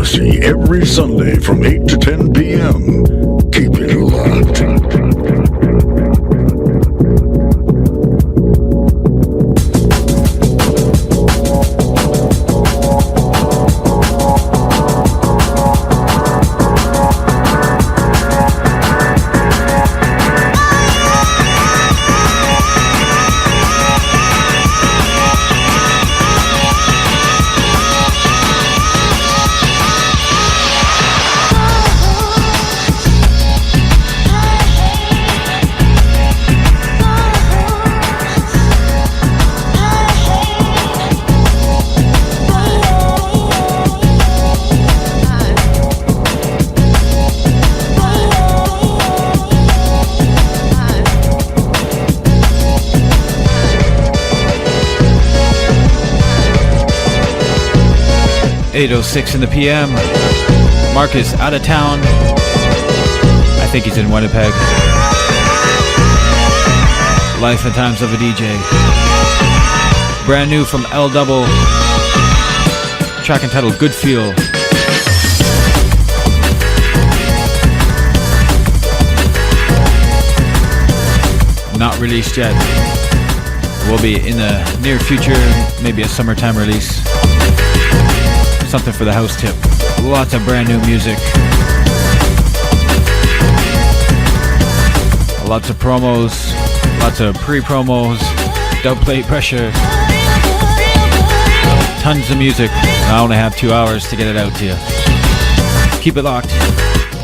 Galaxy every Sunday from 8 to 10 p.m. Keep it locked. 8:06 in the PM. Marcus out of town. I think he's in Winnipeg. Life and Times of a DJ. Brand new from L Double. Track entitled Good Feel. Not released yet. Will be in the near future, maybe a summertime release. Something for the house tip. Lots of brand new music. Lots of promos. Lots of pre-promos. Dubplate pressure. Tons of music. I only have 2 hours to get it out to you. Keep it locked.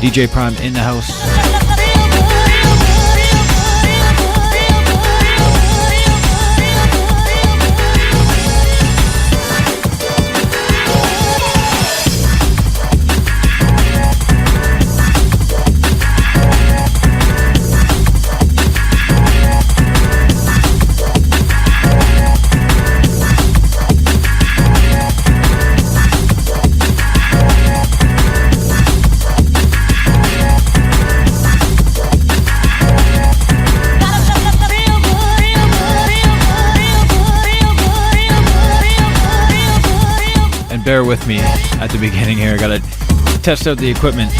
DJ Prime in the house. Bear with me at the beginning here. I gotta test out the equipment.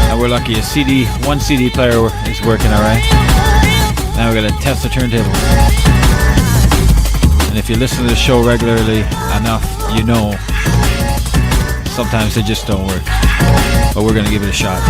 And we're lucky one CD player is working alright. Now we gotta test the turntable. And if you listen to the show regularly enough, you know sometimes they just don't work. But we're gonna give it a shot.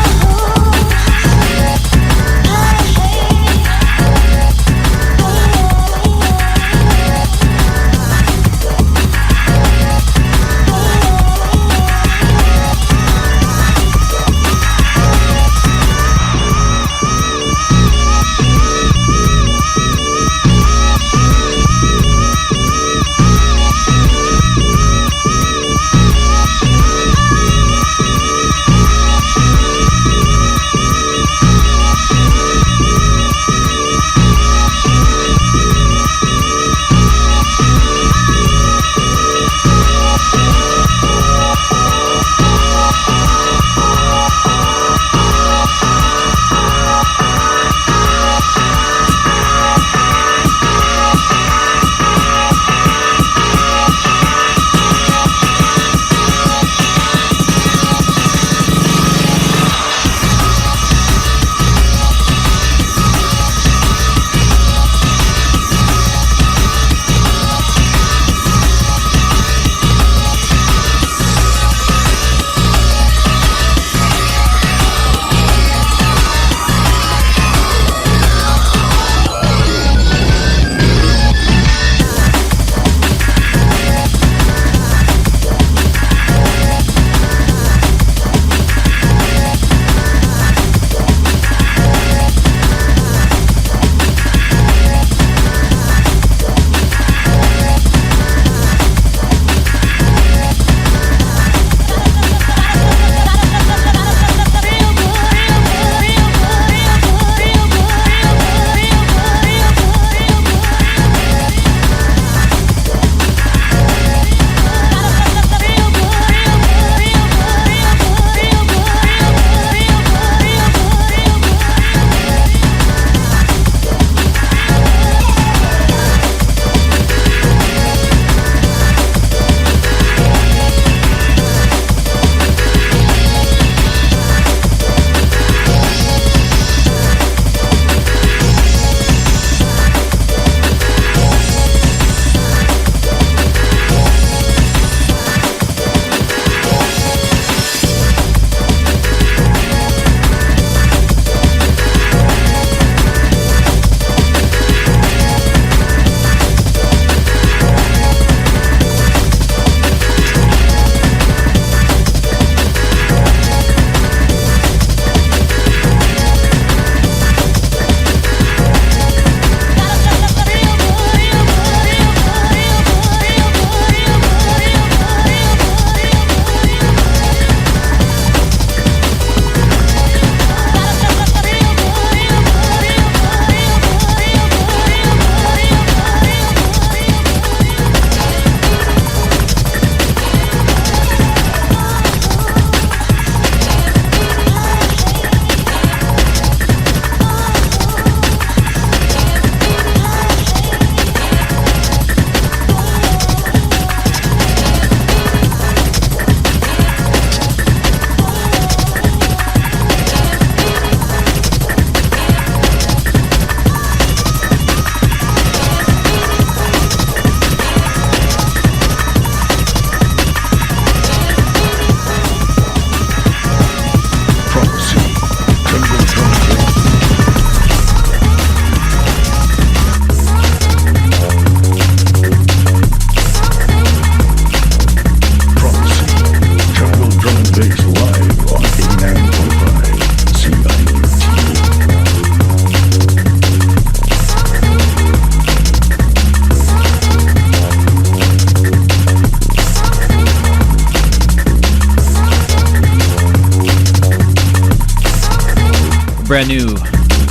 Brand new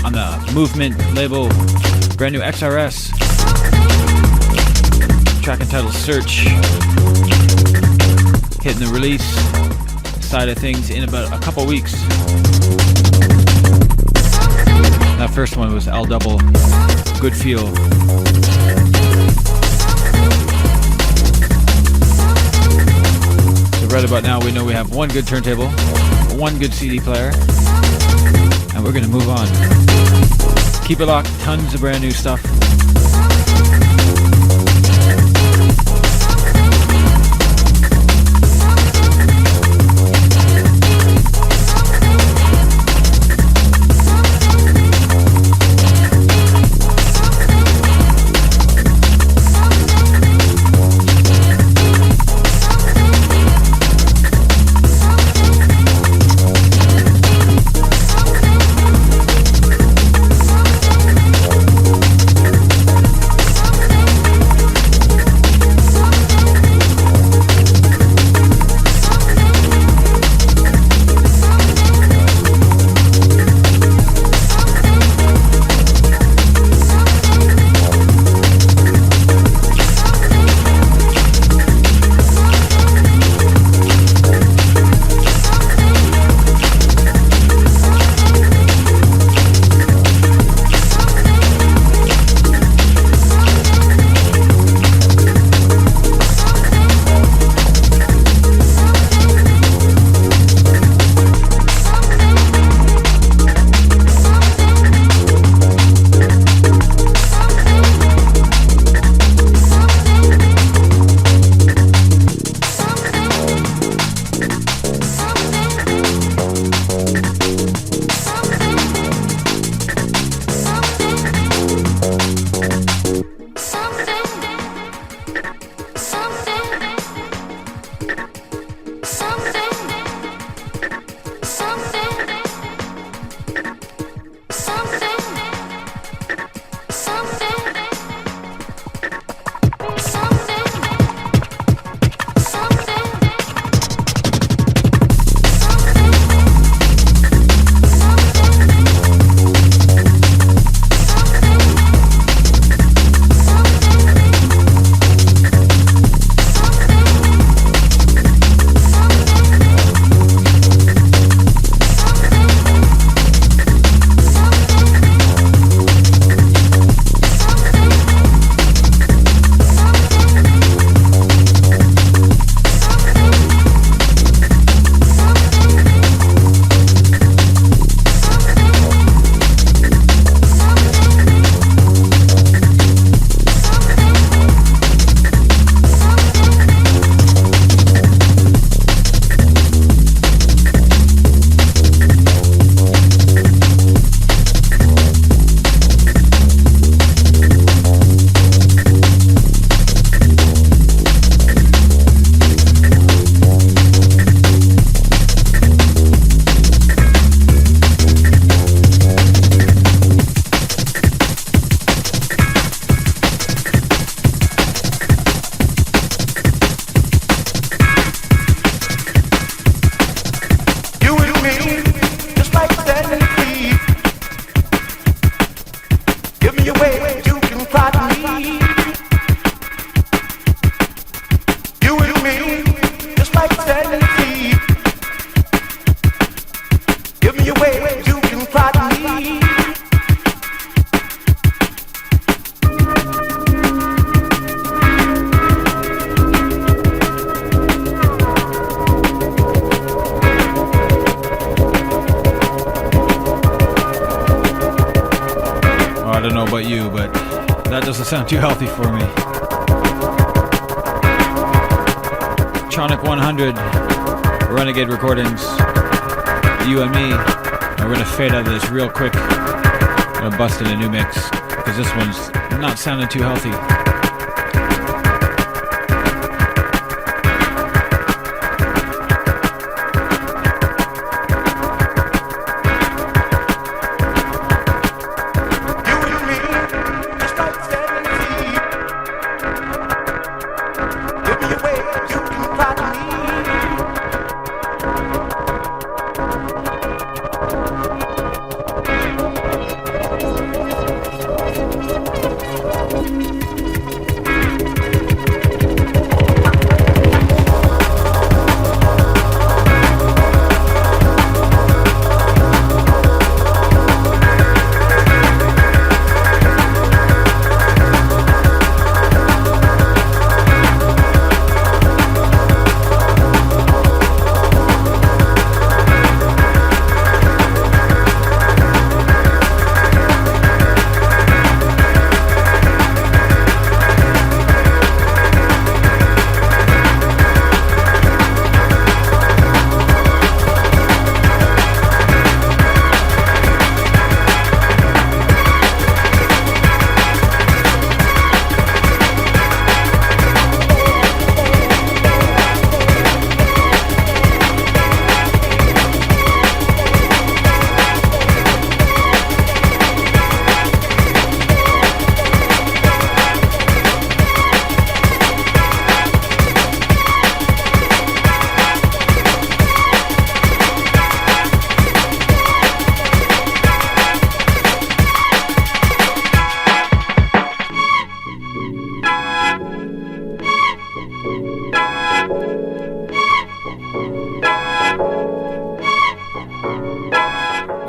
on the Movement label, brand new XRS. Track entitled Search. Hitting the release side of things in about a couple weeks. That first one was L Double, Good Feel. So right about now we know we have one good turntable, one good CD player, and we're gonna move on. Keep it locked, tons of brand new stuff. Sound too healthy for me. Tronic 100, Renegade Recordings, you and me. And we're gonna fade out of this real quick. I'm gonna bust in a new mix because this one's not sounding too healthy.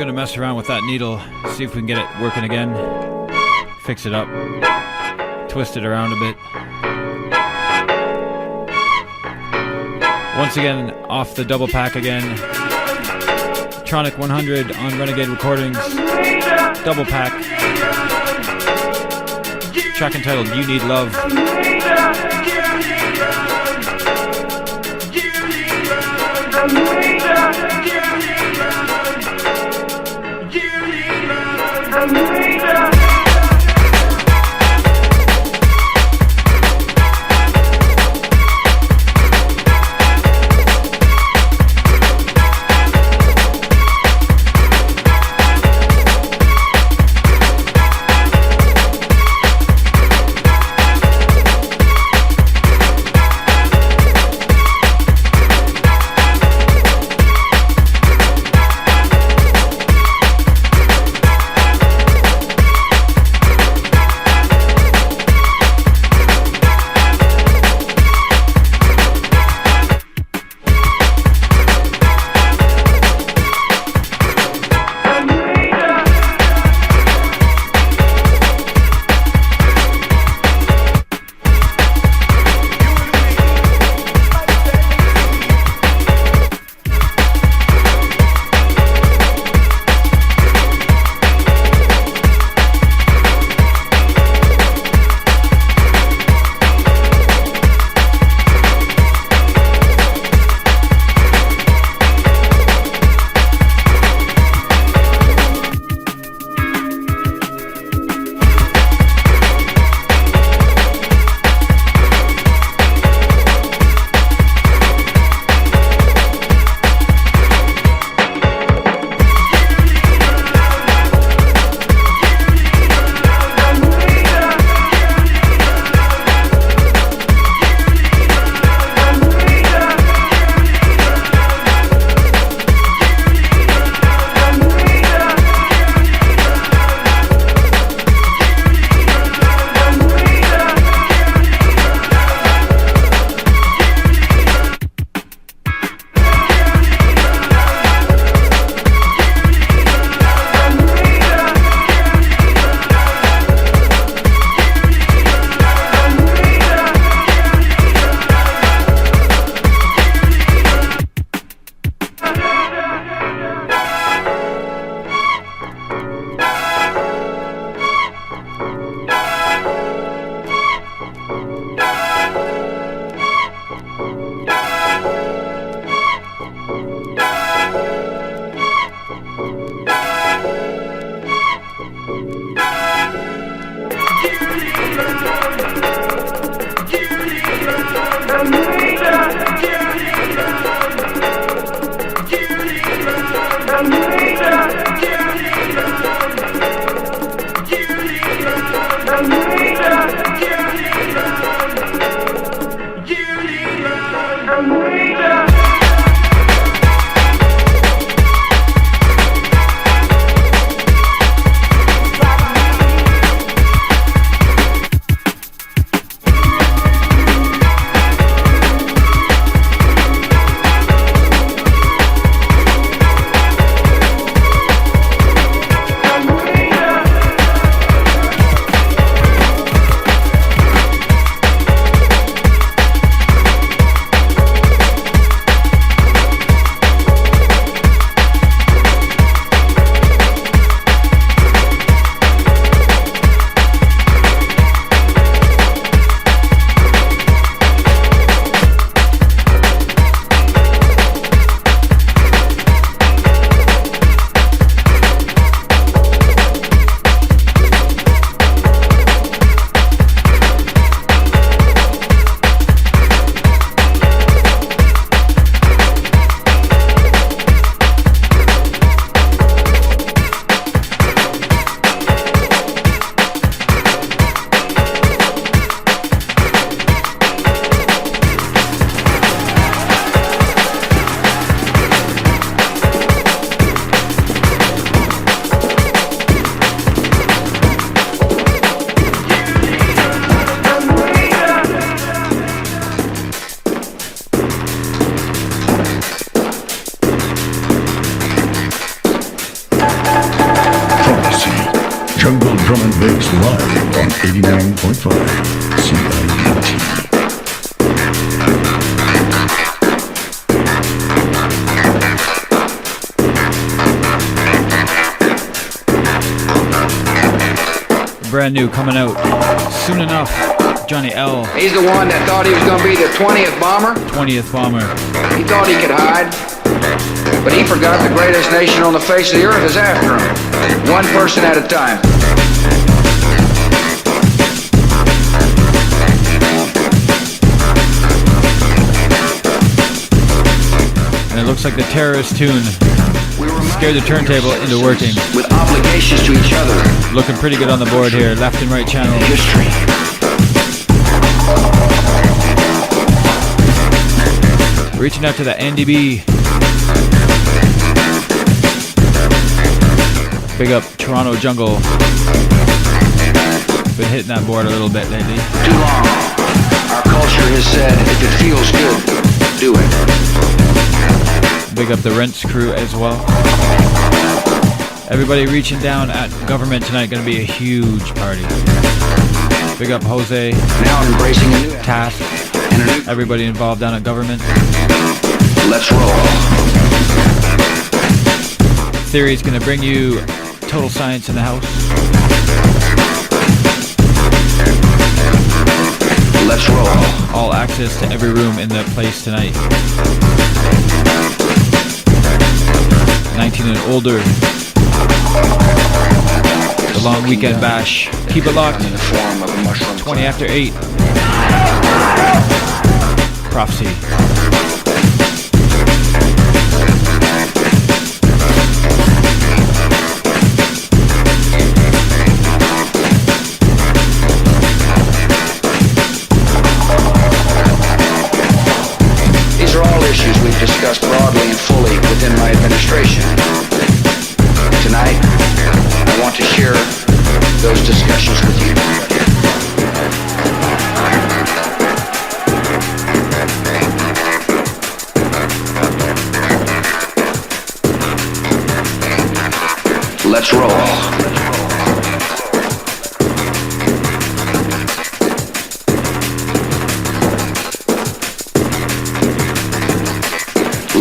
Gonna mess around with that needle, see if we can get it working again. Fix it up. Twist it around a bit. Once again, off the double pack again. Tronic 100 on Renegade Recordings. Double pack. Track entitled You Need Love. drum and bass live on 89.5 CIUT. Brand new coming out soon enough. Johnny L. He's the one that thought he was going to be the 20th bomber. 20th bomber. He thought he could hide, but he forgot the greatest nation on the face of the earth is after him. One person at a time. And it looks like the terrorist tune scared the turntable into working. With obligations to each other. Looking pretty good on the board here. Left and right channel. History. Reaching out to the NDB. Big up Toronto Jungle. Been hitting that board a little bit lately. Too long. Our culture has said if it feels good, do it. Big up the Rents crew as well. Everybody reaching down at government tonight. Gonna be a huge party. Big up Jose. Now embracing a new Task. and a new. Everybody involved down at government. Let's roll. Theory's gonna bring you Total Science in the house. Let's roll. All access to every room in the place tonight. 19 and older. The long weekend bash. Keep it locked. In the form of a mushroom 20 after 8. Prophecy. These are all issues we've discussed broadly and fully within my administration. Tonight, I want to share those discussions with you. Let's roll.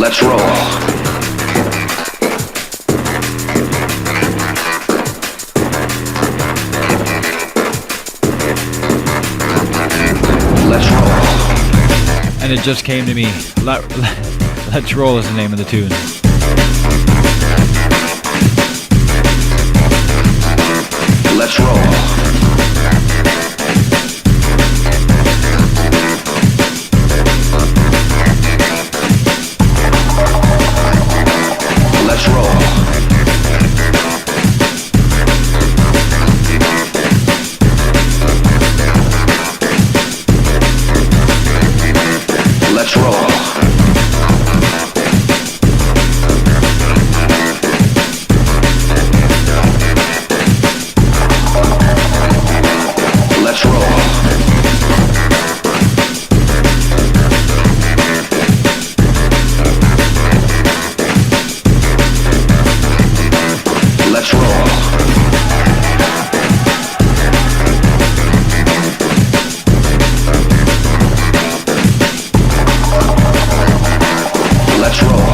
Let's roll. Let's roll. And it just came to me. Let's Roll is the name of the tune. Let's roll. Let's roll. Let's roll. Let's roll. Let's roll. Let's roll.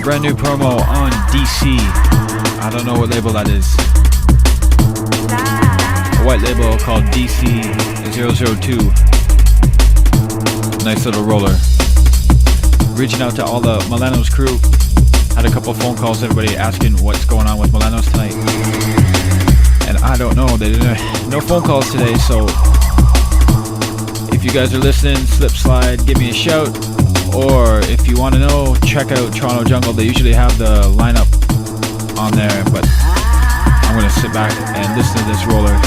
Brand new promo on DC. I don't know what label that is. A white label called DC002. Nice little roller. Reaching out to all the Milanos crew. Had a couple phone calls, everybody asking what's going on with Milanos tonight. And I don't know, they didn't, no phone calls today, so if you guys are listening, slip slide, give me a shout. Or if you want to know, check out Toronto Jungle. They usually have the lineup on there, but I'm going to sit back and listen to this roller.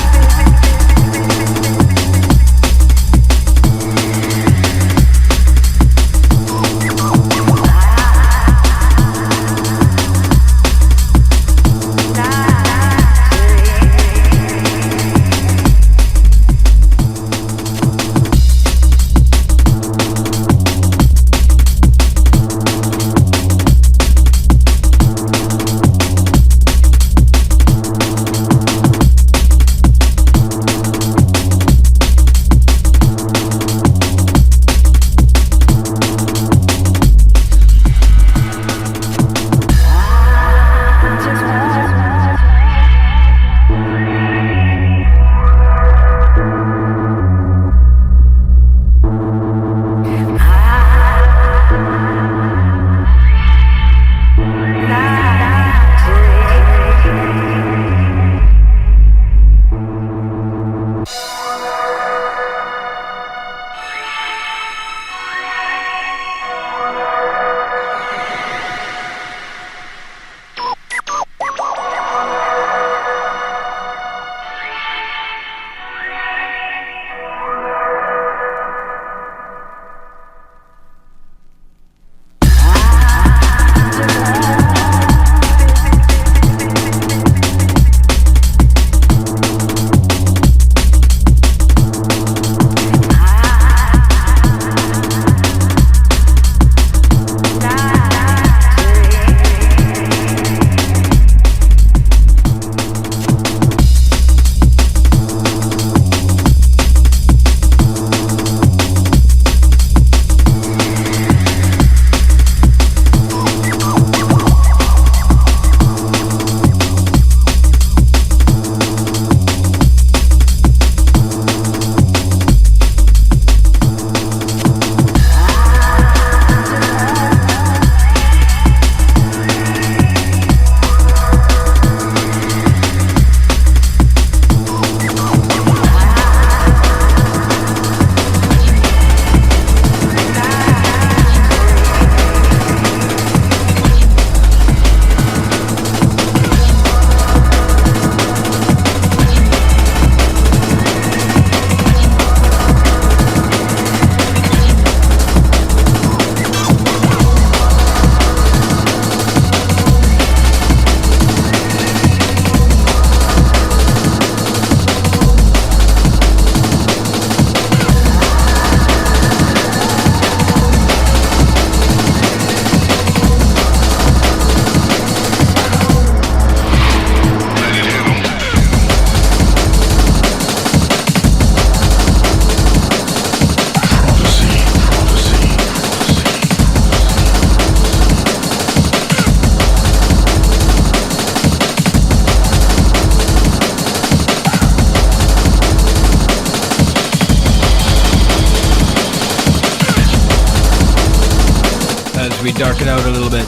Dark it out a little bit.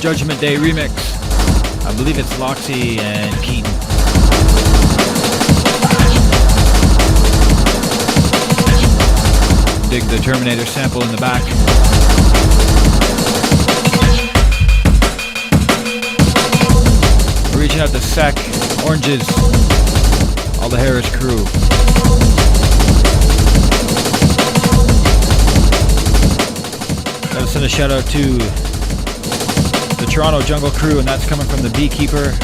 Judgment Day remix. I believe it's Loxy and Keaton. Dig the Terminator sample in the back. We're reaching out to Sec, Oranges, all the Harris crew. Gotta send a shout out to the Toronto Jungle crew, and that's coming from the Beekeeper.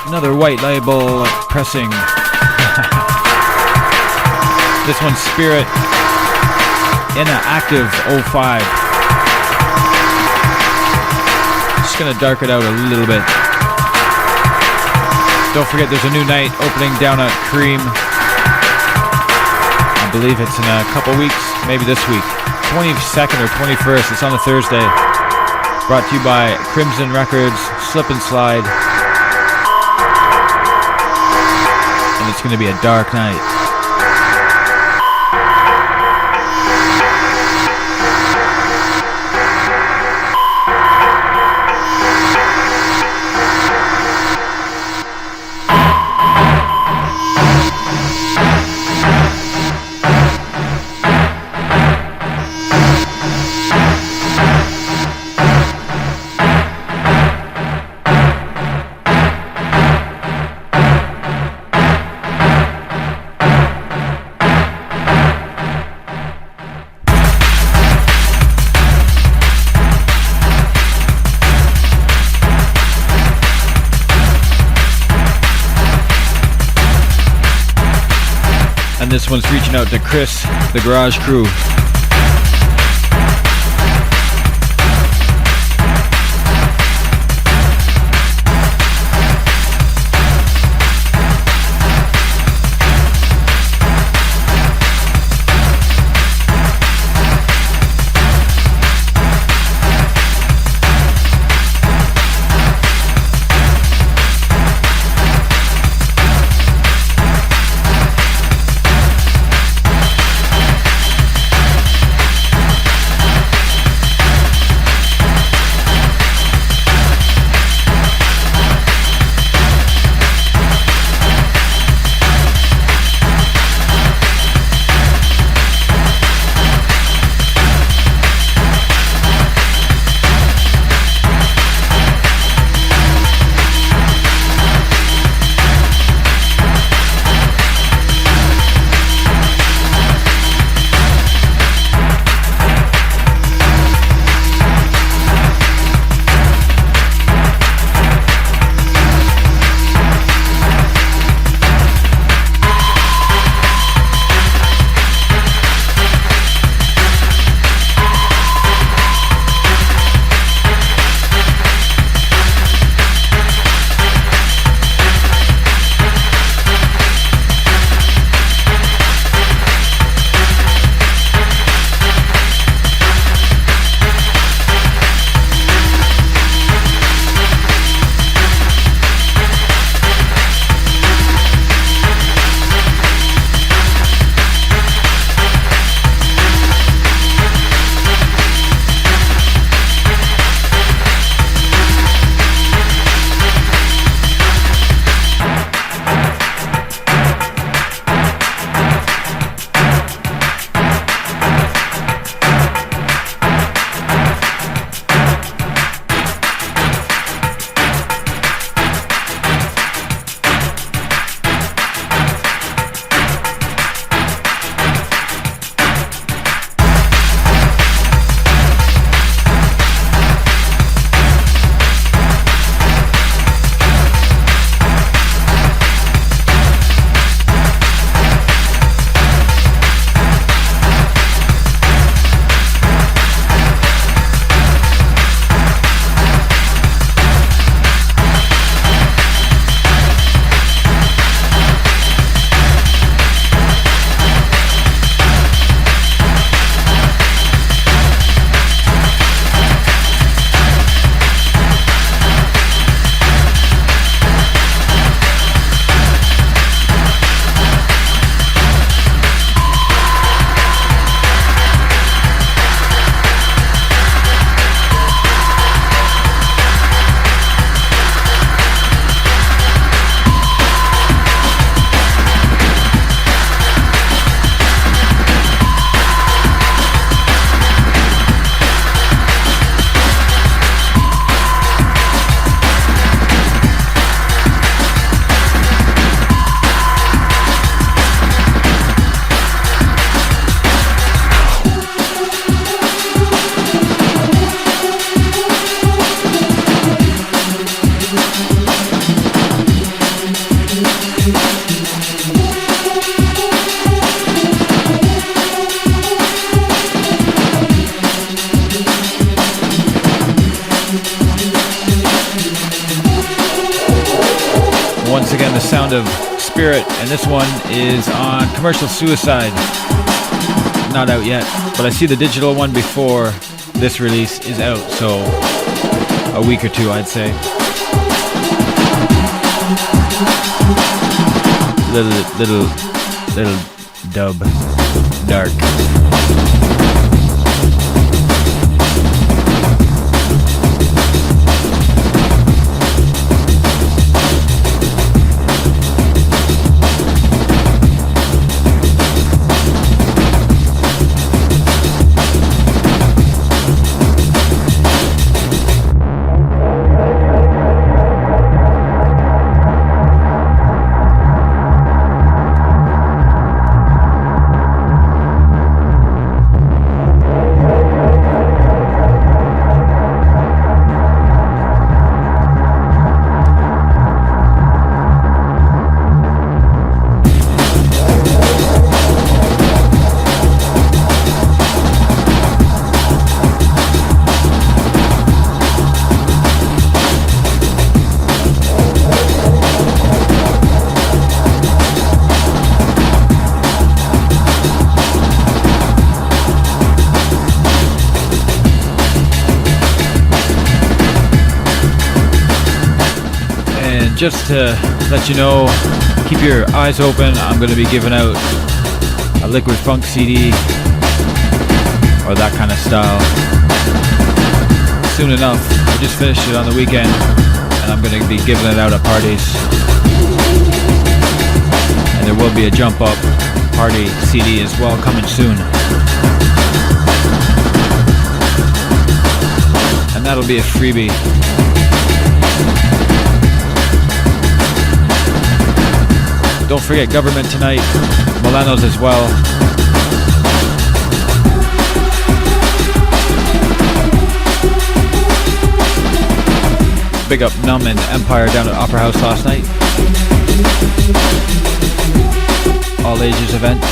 Another white label pressing. This one's Spirit in an Active 05. Just gonna dark it out a little bit. Don't forget there's a new night opening down at Cream. I believe it's in a couple weeks, maybe this week. 22nd or 21st, it's on a Thursday. Brought to you by Crimson Records, Slip and Slide. And it's gonna be a dark night. And this one's reaching out to Chris, the Garage Crew. once again the sound of Spirit, and this one is on Commercial Suicide. Not out yet, but I see the digital one before this release is out, so a week or two, I'd say. Little dub, dark. Just to let you know, keep your eyes open. I'm going to be giving out a Liquid Funk CD or that kind of style soon enough. I just finished it on the weekend and I'm going to be giving it out at parties. And there will be a Jump Up party CD as well coming soon. And that'll be a freebie. Don't forget Government tonight, Milanos as well. Big up Numb and Empire down at Opera House last night. All ages event.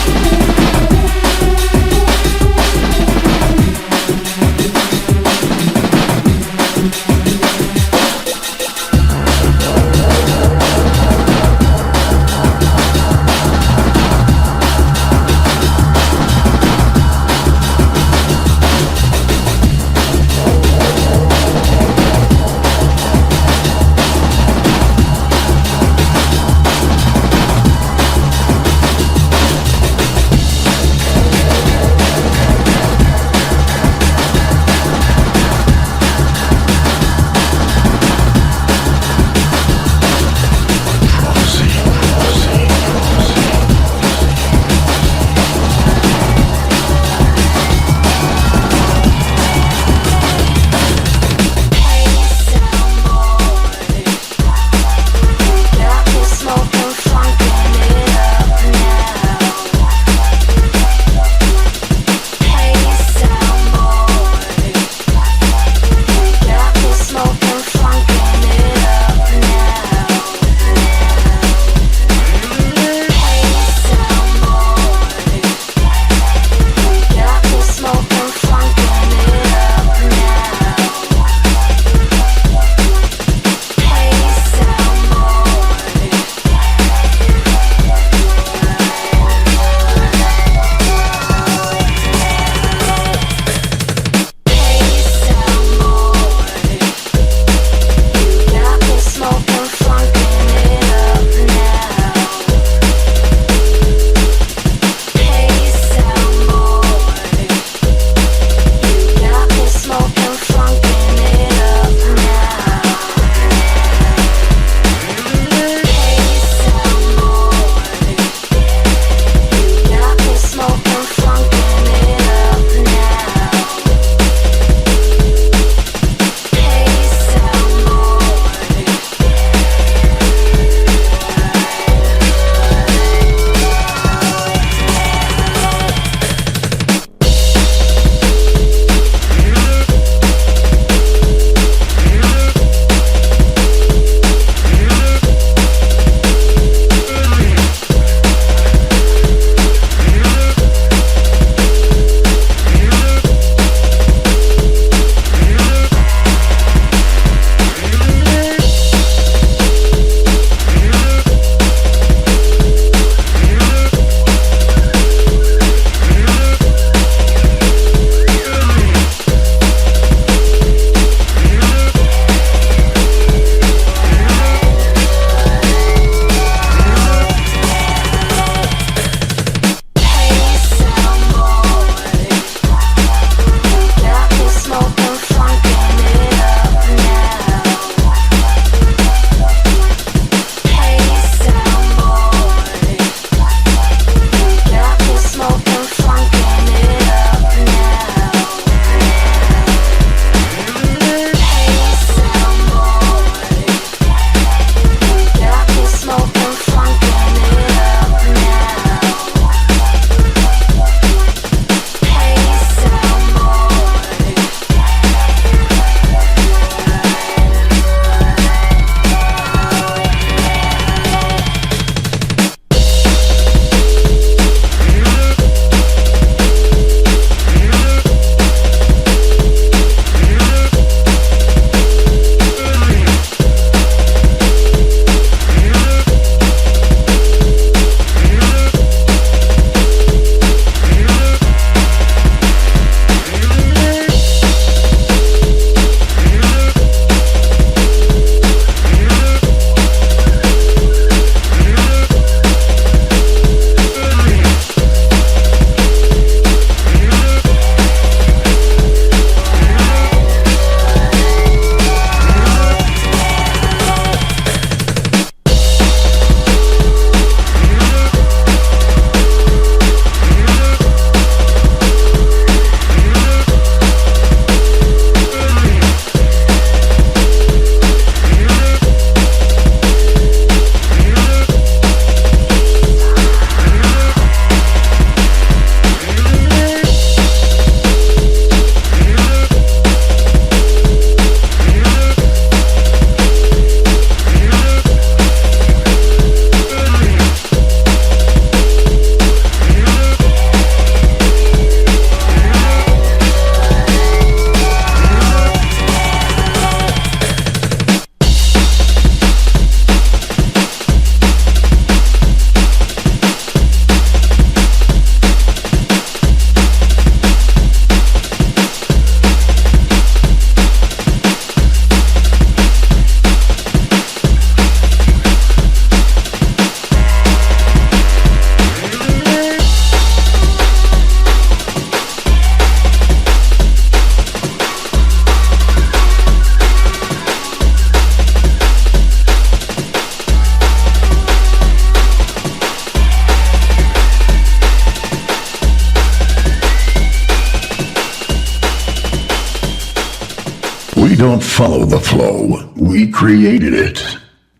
follow the flow. We created it.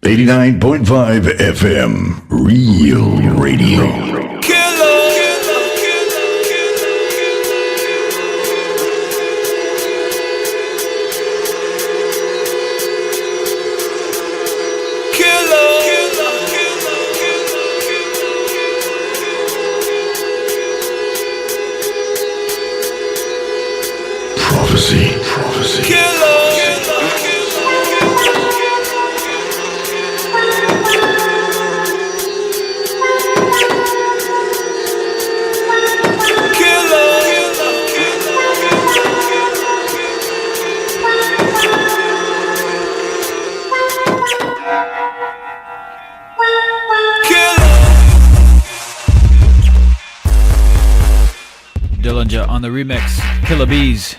89.5 FM, Real Radio. Prophecy. Killer. Dillinger on the remix, Killer Bees.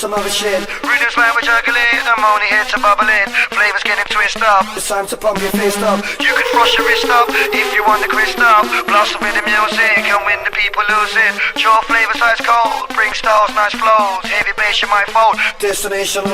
Some other shit. Readers man we're juggling, I'm only here to bubble in. Flavors getting twisted up, it's time to pump your fist up. You can frost your wrist up, if you want the crisp up. Blast up with the music, and win the people losing. Your flavors ice cold, bring styles, nice flows. Heavy bass you might fold. Destination,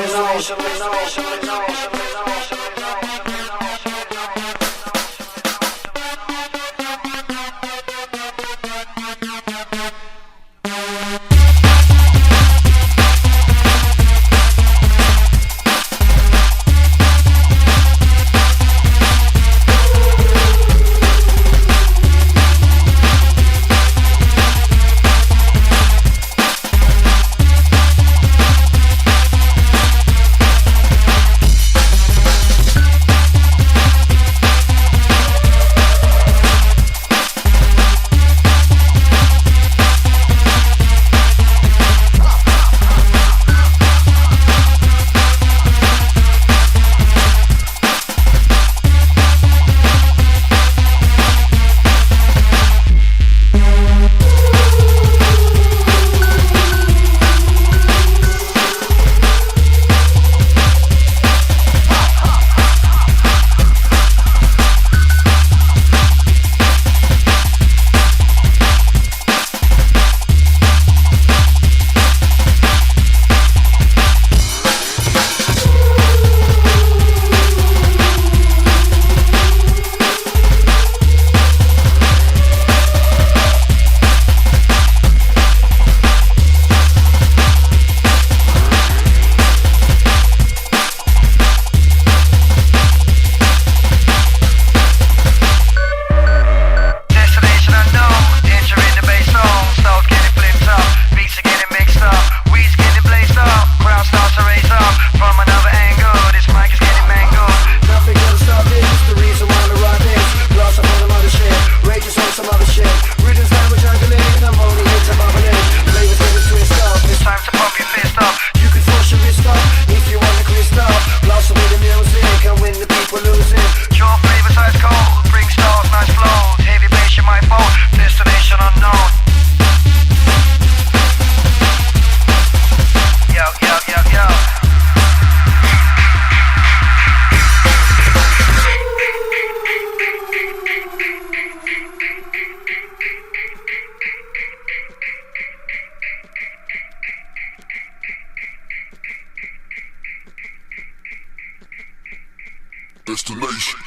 destination.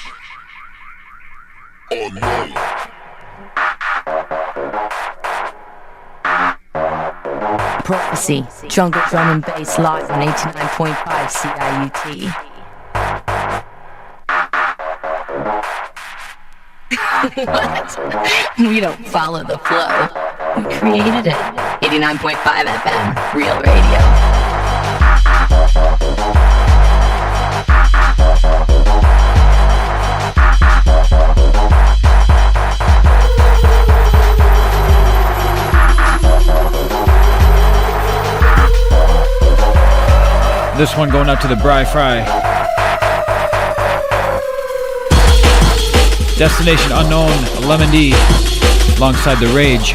Unknown. Prophecy, jungle drum and bass live on 89.5 CIUT. What? We don't follow the flow. We created it. 89.5 FM, Real Radio. This one going out to the Bri Fry. Destination Unknown, Lemon D, alongside The Rage.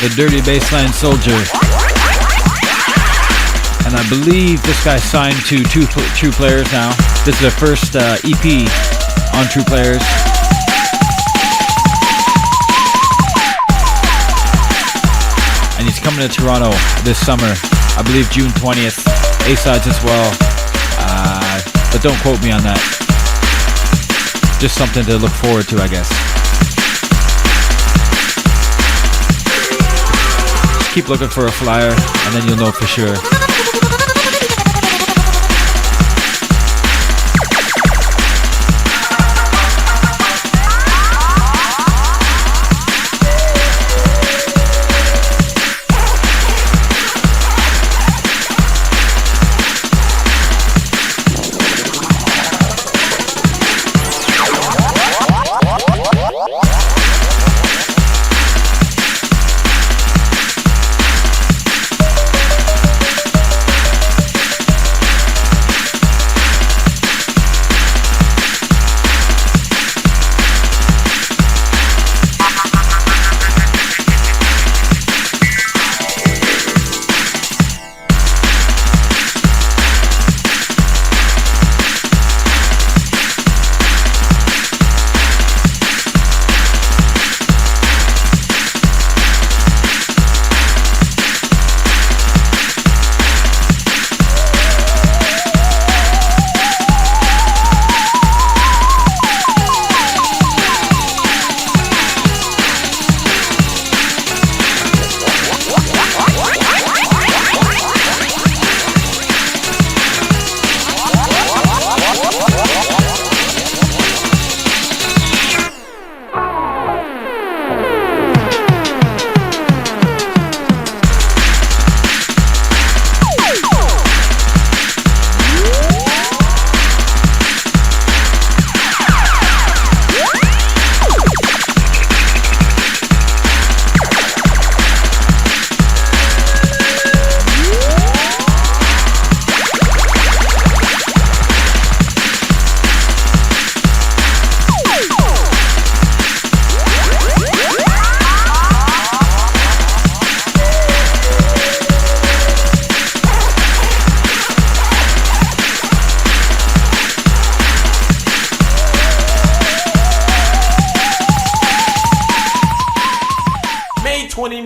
The Dirty Bassline Soldier. And I believe this guy signed to True Players now. This is their first EP on True Players. And he's coming to Toronto this summer. I believe June 20th. A-sides as well. But don't quote me on that. Just something to look forward to, I guess. Keep looking for a flyer, and then you'll know for sure.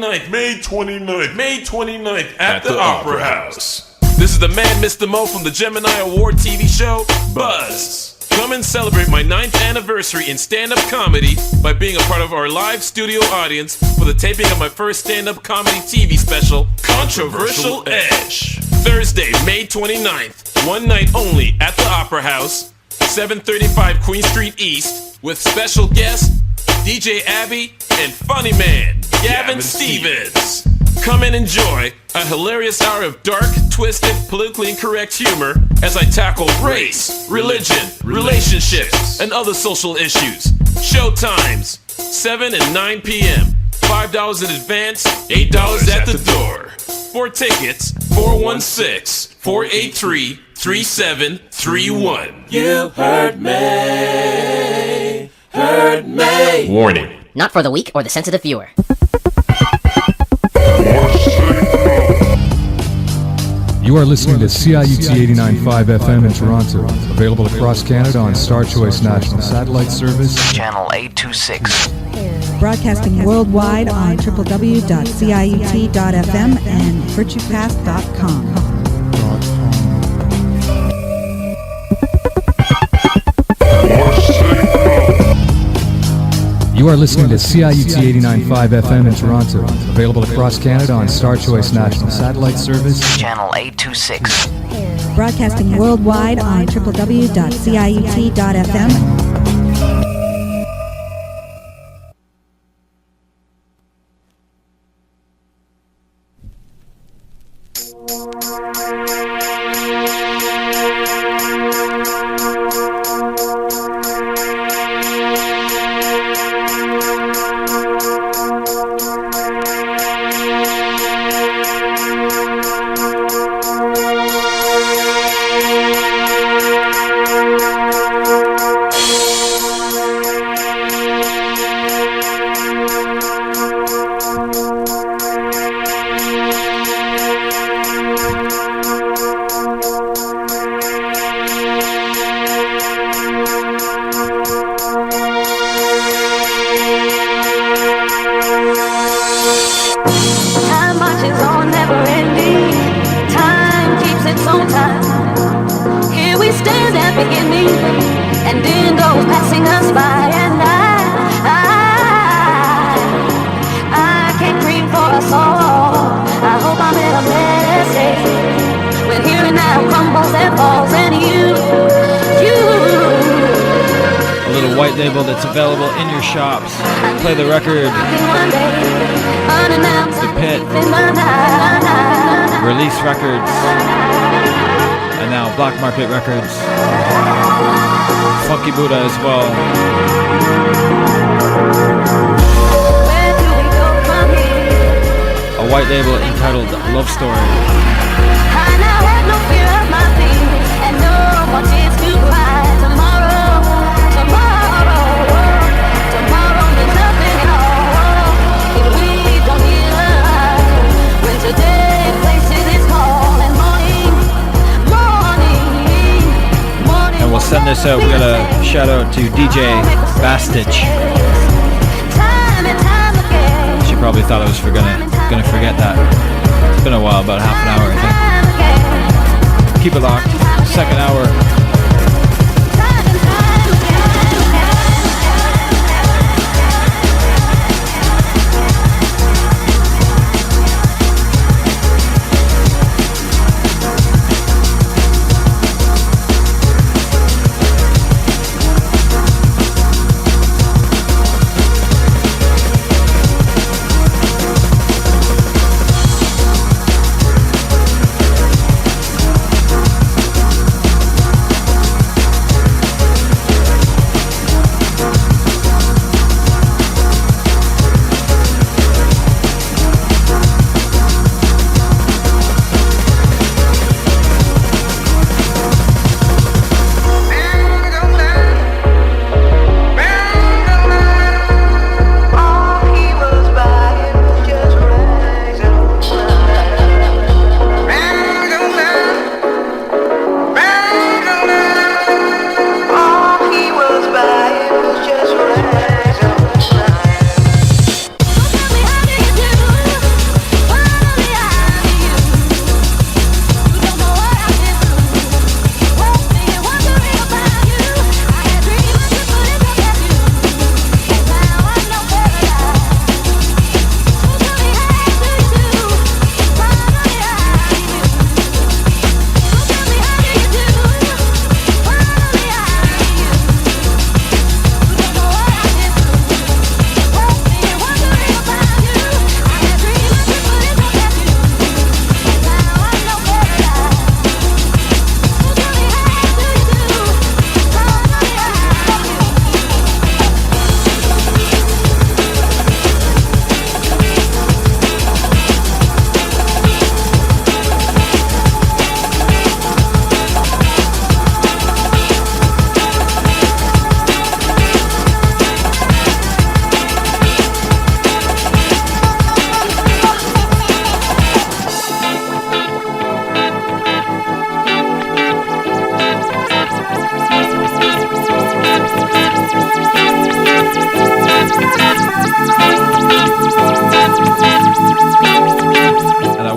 29th, May 29th at the Opera House. This is the man, Mr. Mo, from the Gemini Award TV show, Buzz. Come and celebrate my 9th anniversary in stand-up comedy by being a part of our live studio audience for the taping of my first stand-up comedy TV special, Controversial Edge. Thursday, May 29th, one night only at the Opera House, 735 Queen Street East, with special guest, DJ Abby, and funny man, Gavin Stevens. Come and enjoy a hilarious hour of dark, twisted, politically incorrect humor as I tackle race, religion, relationships, and other social issues. Show times, 7 and 9 p.m. $5 in advance, $8 at the door. For tickets, 416-483-3731. You heard me. Warning. Not for the weak or the sensitive viewer. You are listening to CIUT 89.5 FM in Toronto. Available across Canada on Star Choice National Satellite Service. Channel 826. Broadcasting worldwide on www.ciut.fm and virtuecast.com. You are listening to CIUT 89.5 FM in Toronto. Available across Canada on Star Choice National Satellite Service. Channel 826. Broadcasting worldwide on www.ciut.fm. Play the record, The Pit, Release Records, and now Black Market Records, Funky Buddha as well. A white label entitled Love Story. And we'll send this out. We got a shout out to DJ Bastich. She probably thought I was gonna forget that. It's been a while, about half an hour, I think. Keep it locked. Second hour.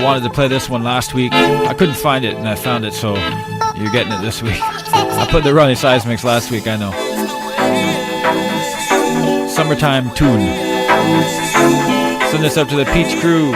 wanted to play this one last week. I couldn't find it, and I found it, so you're getting it this week. I put the Ronnie Size mix last week, I know. Summertime tune. Send this up to the Peach Crew.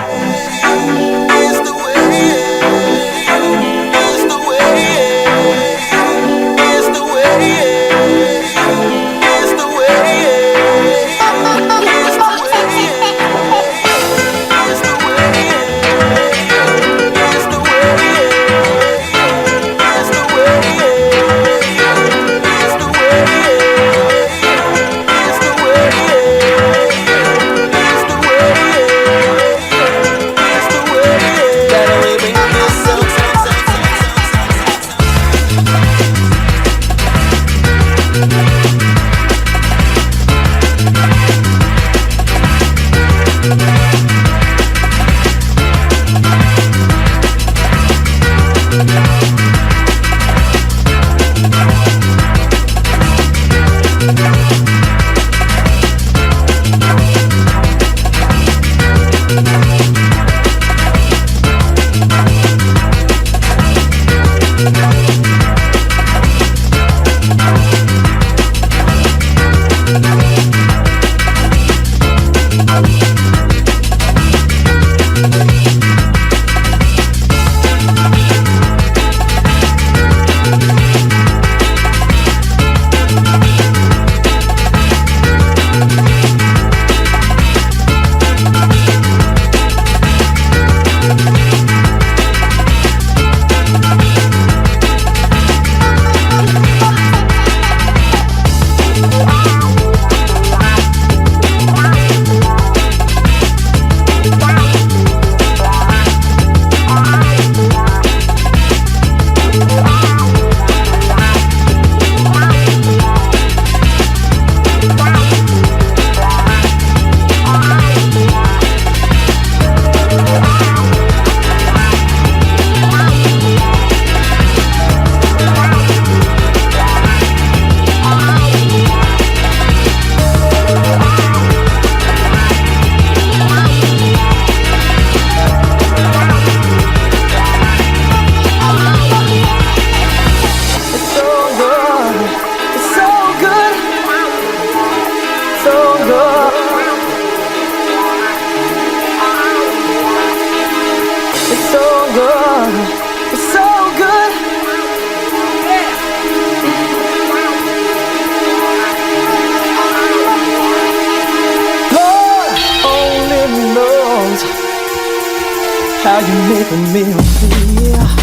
How you making me feel?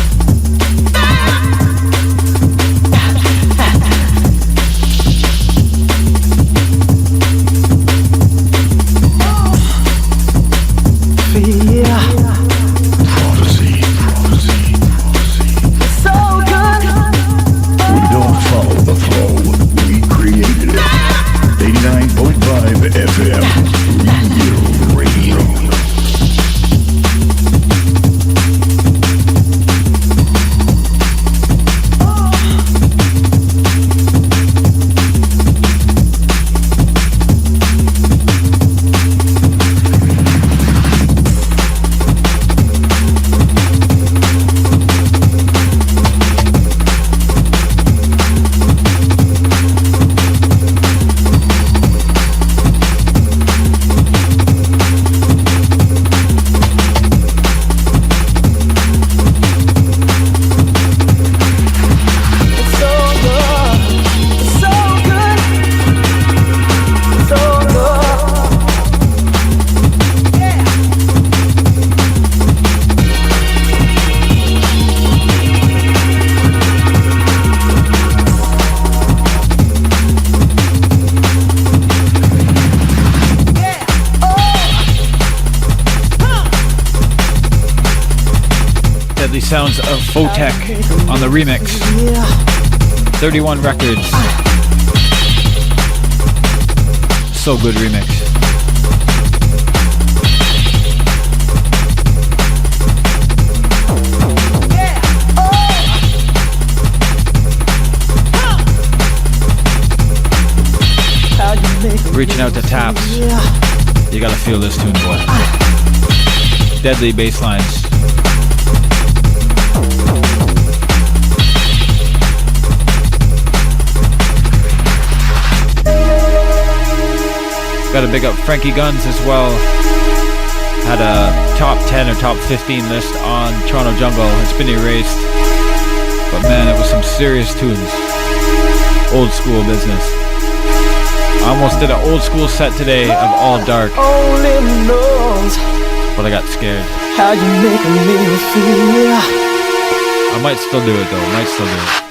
Sounds of Photek on the remix. 31 Records. So good remix. Reaching out to Taps. You gotta feel this tune, boy. Deadly bass lines. Gotta big up Frankie Guns as well. Had a top 10 or top 15 list on Toronto Jungle. It's been erased. But man, it was some serious tunes. Old school business. I almost did an old school set today of All Dark. Only knows But I got scared. how you make me feel. I might still do it though. Might still do it.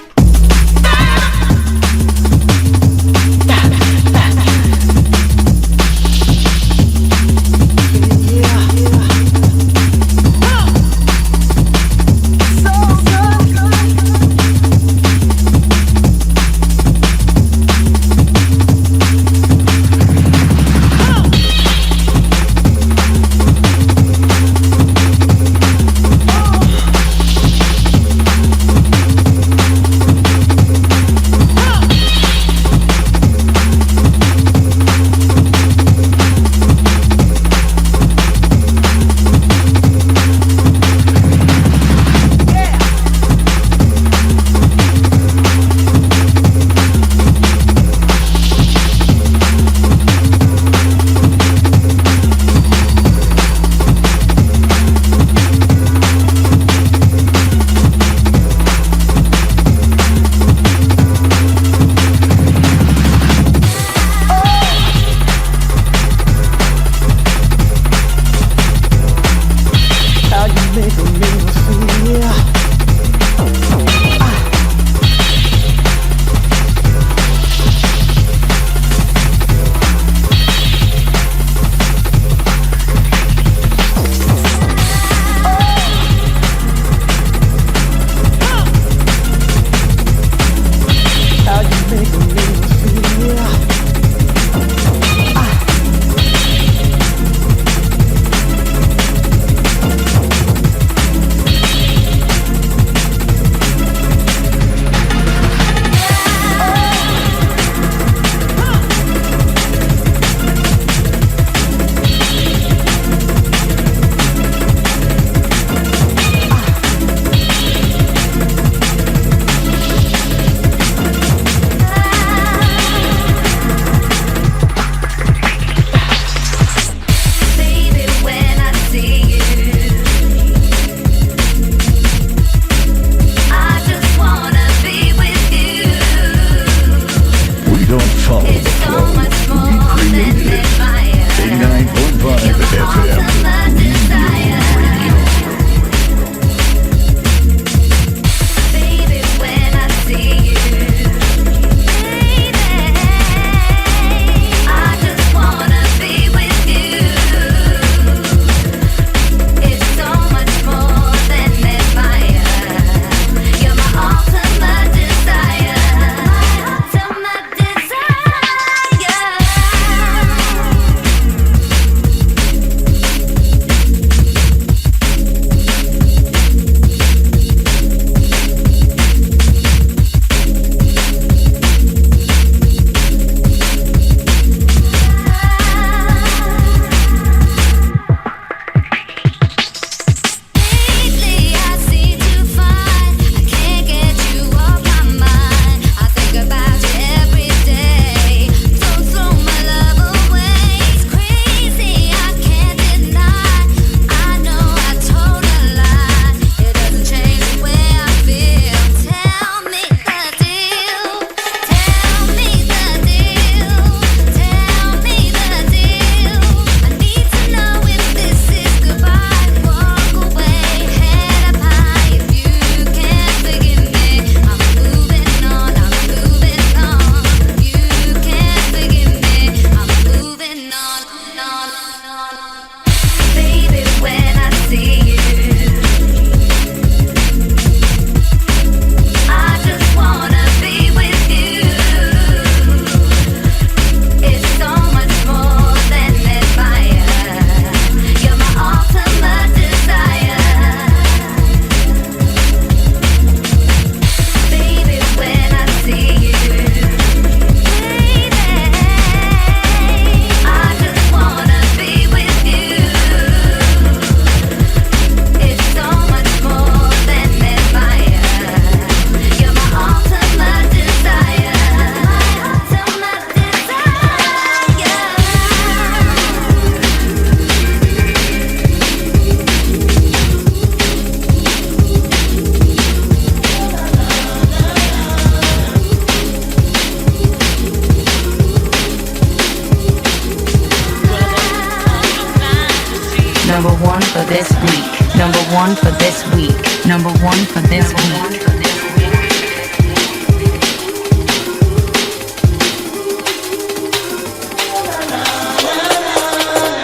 this week. Number one for this week. Number one for this week.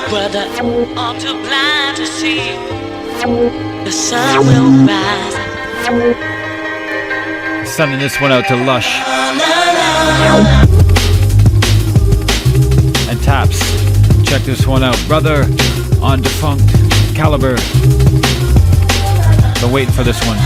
Brother, all too blind to see the sun will rise. Sending this one out to Lush and Taps. Check this one out, Brother on Defunct Caliber. Been waiting for this one.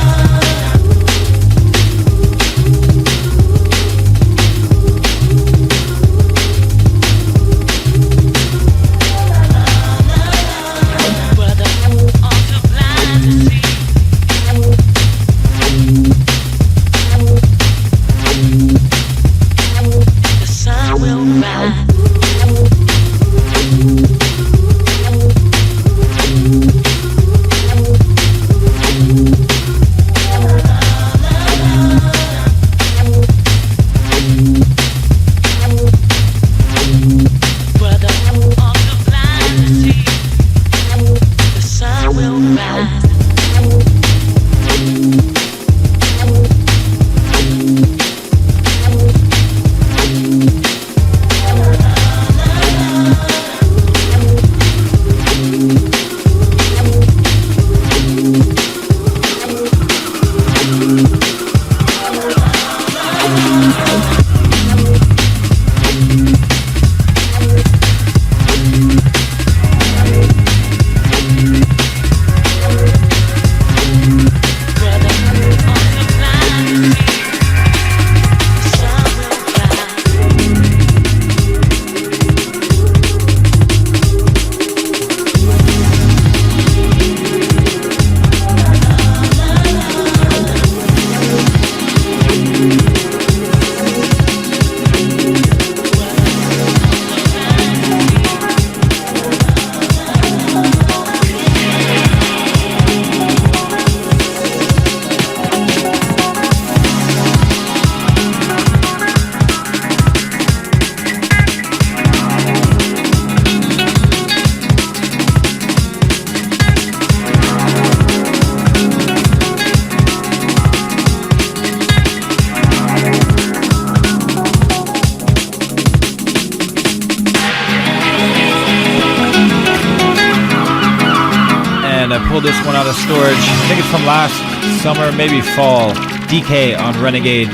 This one out of storage. I think it's from last summer, maybe fall. DK on Renegade,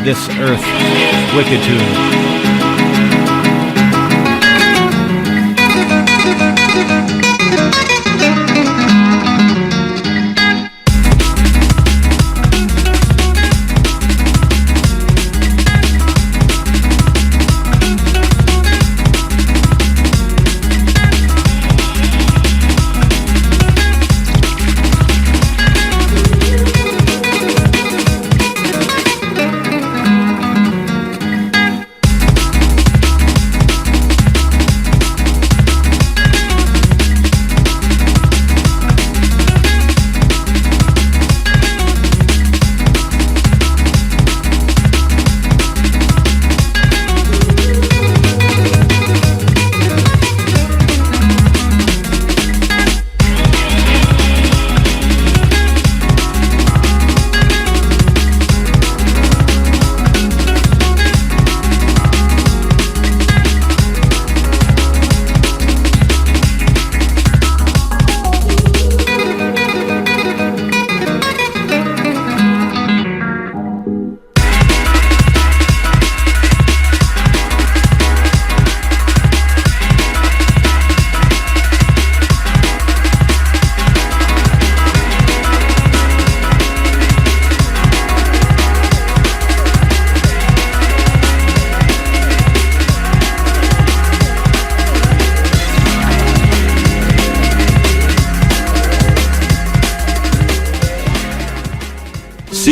This Earth, wicked tune.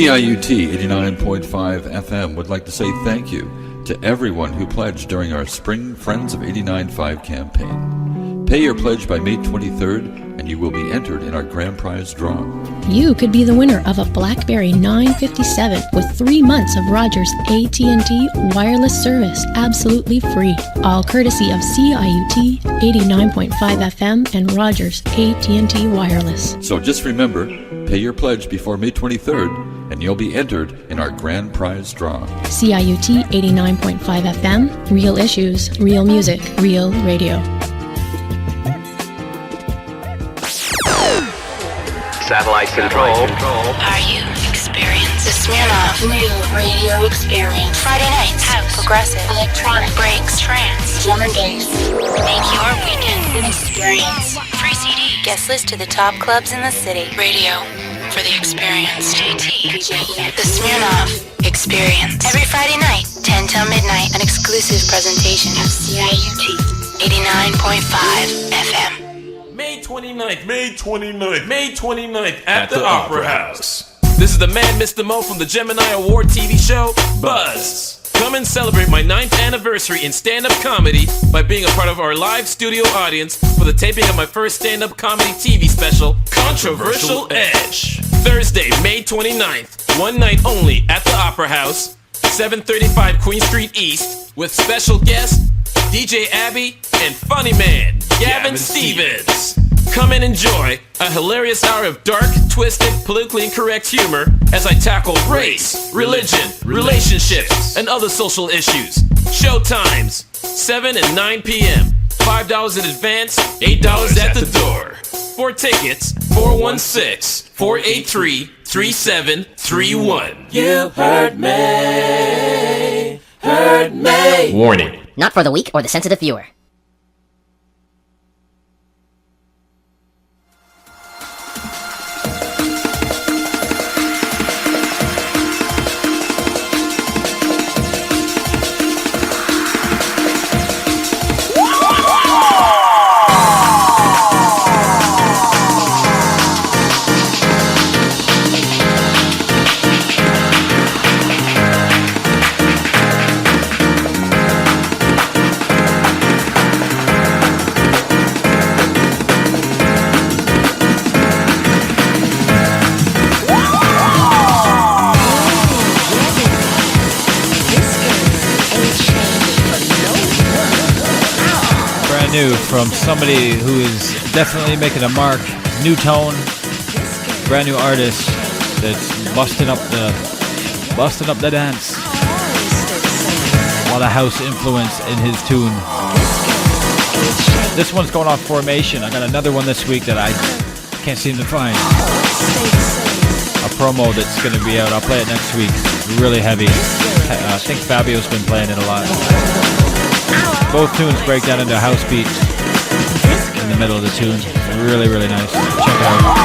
CIUT 89.5 FM would like to say thank you to everyone who pledged during our Spring Friends of 89.5 campaign. Pay your pledge by May 23rd, and you will be entered in our grand prize draw. You could be the winner of a BlackBerry 957 with 3 months of Rogers AT&T wireless service, absolutely free. All courtesy of CIUT 89.5 FM and Rogers AT&T Wireless. So just remember, pay your pledge before May 23rd, and you'll be entered in our grand prize draw. CIUT 89.5 FM, real issues, real music, real radio. Satellite control. Are you experiencing the Smirnoff New Radio Experience? Friday nights, house, progressive, electronic, breaks, trance, drum and bass. Make your weekend an experience. Free CD, guest list to the top clubs in the city. Radio for the experienced. JT, the Smirnoff Experience. Every Friday night, 10 till midnight, an exclusive presentation of CIUT 89.5 FM. May 29th at the Opera House. This is the man, Mr. Mo from the Gemini Award TV show, Buzz. Come and celebrate my 9th anniversary in stand-up comedy by being a part of our live studio audience for the taping of my first stand-up comedy TV special, Controversial Edge. Thursday, May 29th, one night only at the Opera House, 735 Queen Street East, with special guest DJ Abby and funny man Gavin Stevens. Come and enjoy a hilarious hour of dark, twisted, politically incorrect humor as I tackle race, religion, relationships, and other social issues. Show times, 7 and 9 p.m. $5 in advance, $8 at the door. For tickets, 416-483-3731. You heard me. Warning. Not for the weak or the sensitive viewer. New from somebody who is definitely making a mark, new tone, brand new artist that's busting up the dance. A lot of house influence in his tune. This one's going off Formation. I got another one this week that I can't seem to find. A promo that's going to be out. I'll play it next week. Really heavy. I think Fabio's been playing it a lot. Both tunes break down into house beat in the middle of the tune. Really, really nice. Check it out.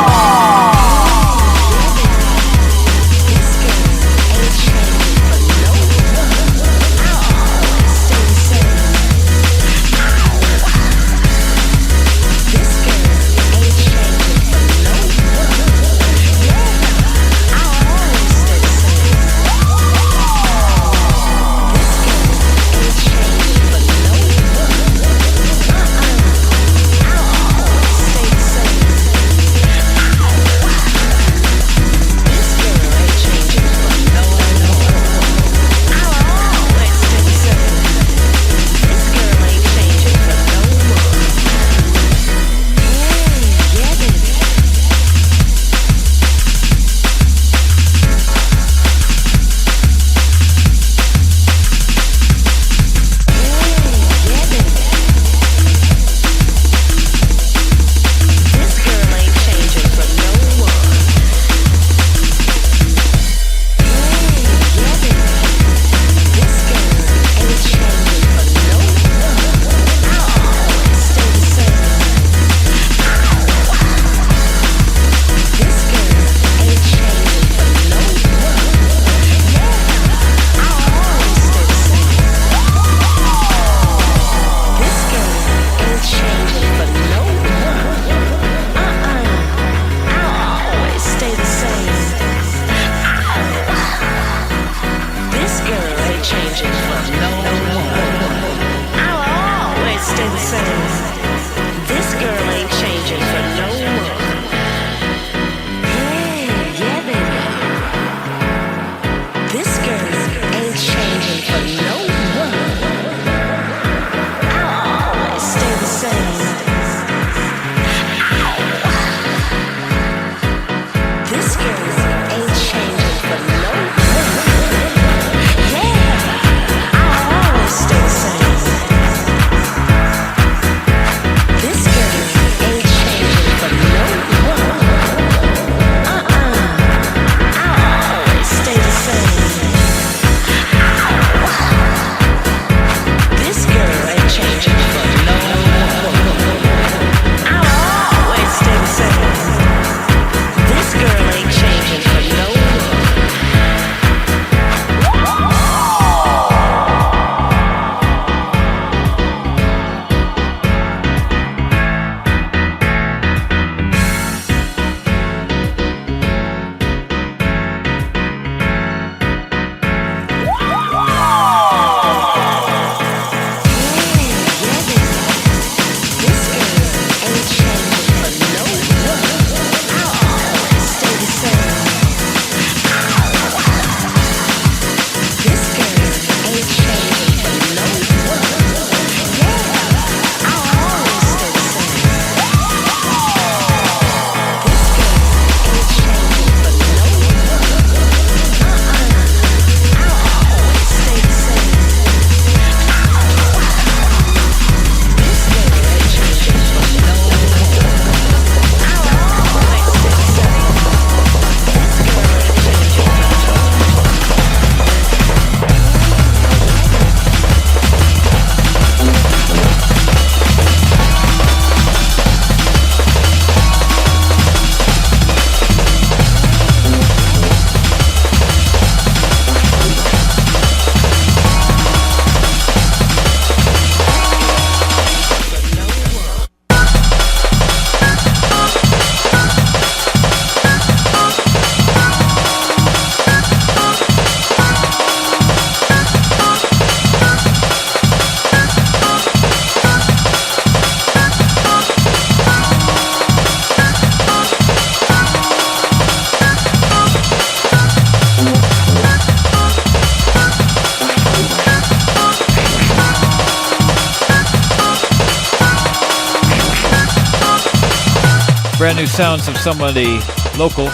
brand new sounds of somebody local.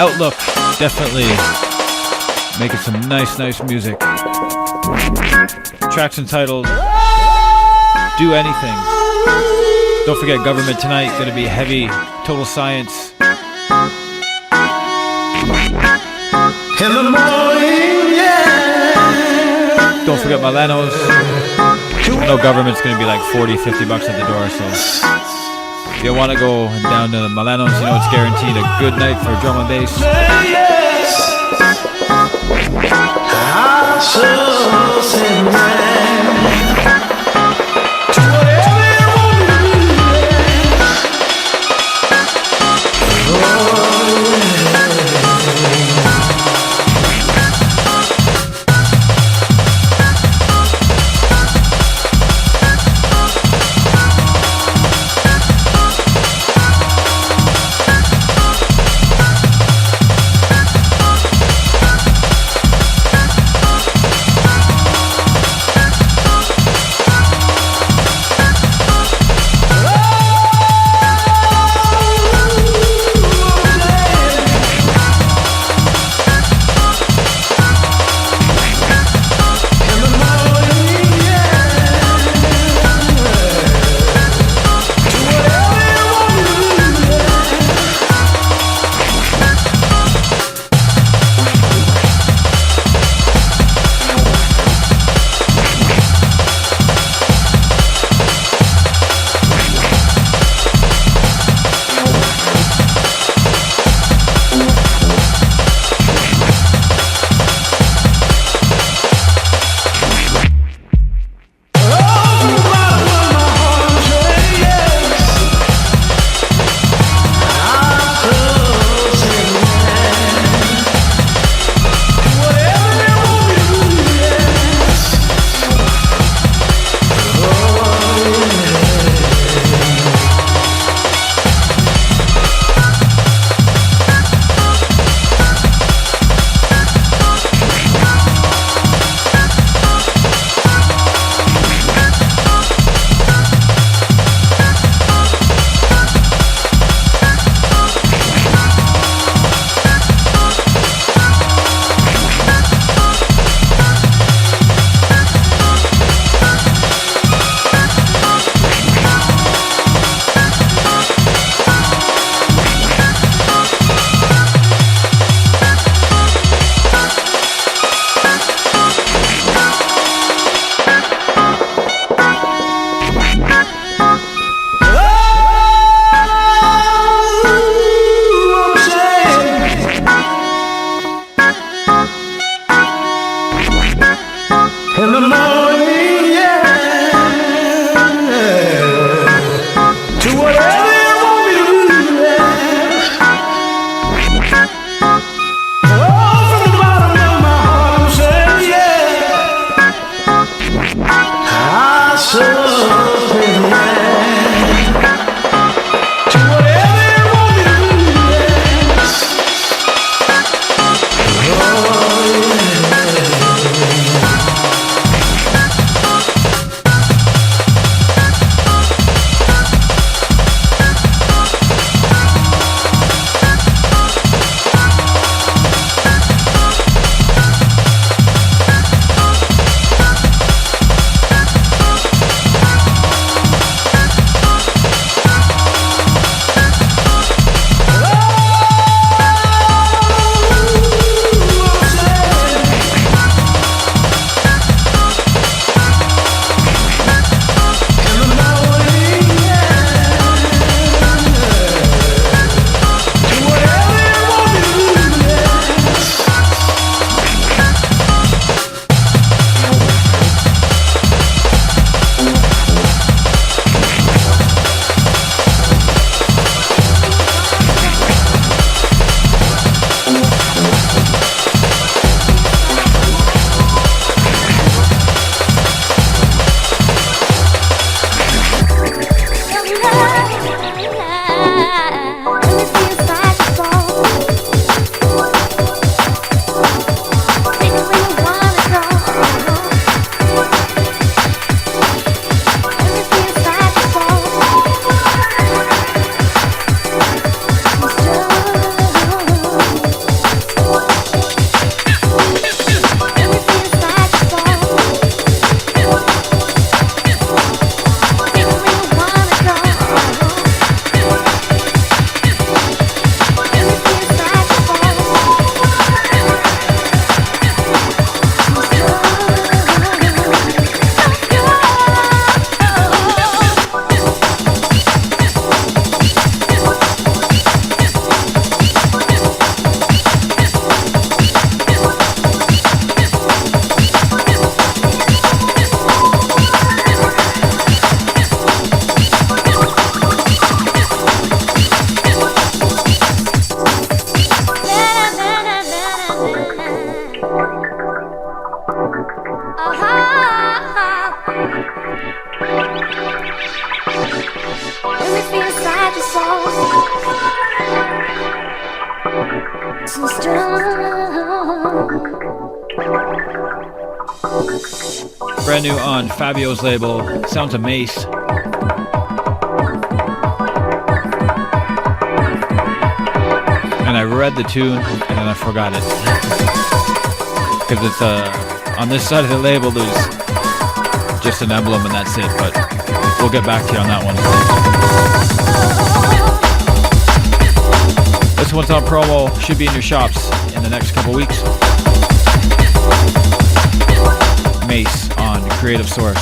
Outlook, definitely making some nice music. Track's entitled Do Anything. Don't forget Government tonight, gonna be heavy, Total Science. In the morning, yeah. Don't forget Milanos. I know Government's gonna be like $40-50 at the door, so if you want to go down to Milanos, you know it's guaranteed a good night for drum and bass. So strong. Brand new on Fabio's label, Sounds of Mace. And I read the tune and then I forgot it. Because it's on this side of the label there's just an emblem and that's it, but we'll get back to you on that one. This one's on promo, should be in your shops in the next couple weeks. Mace on Creative Source.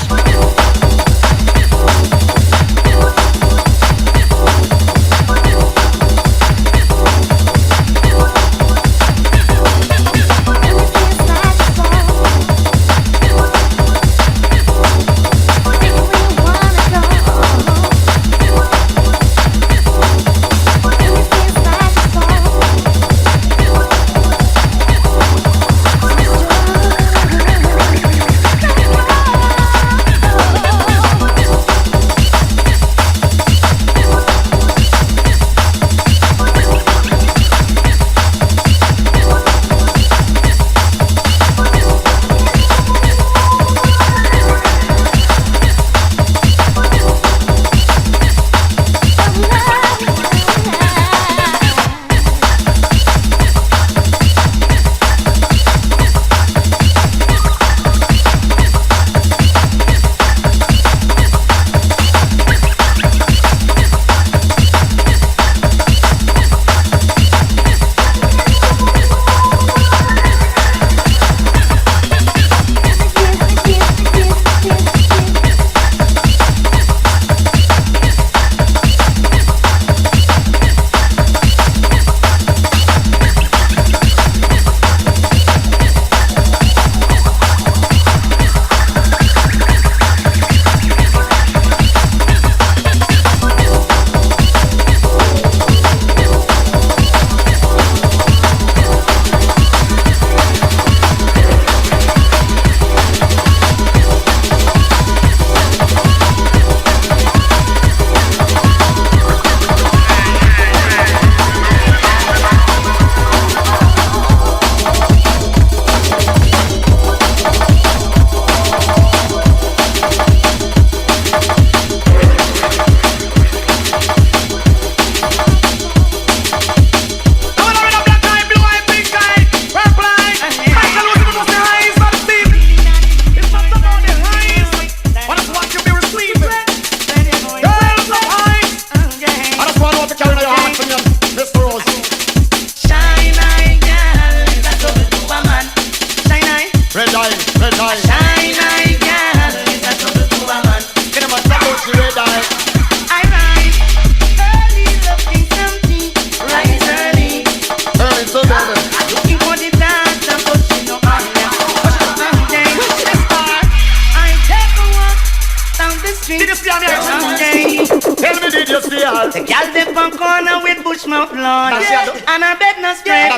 The gal dem from corner with bush mouth lawn, and I bed no straight.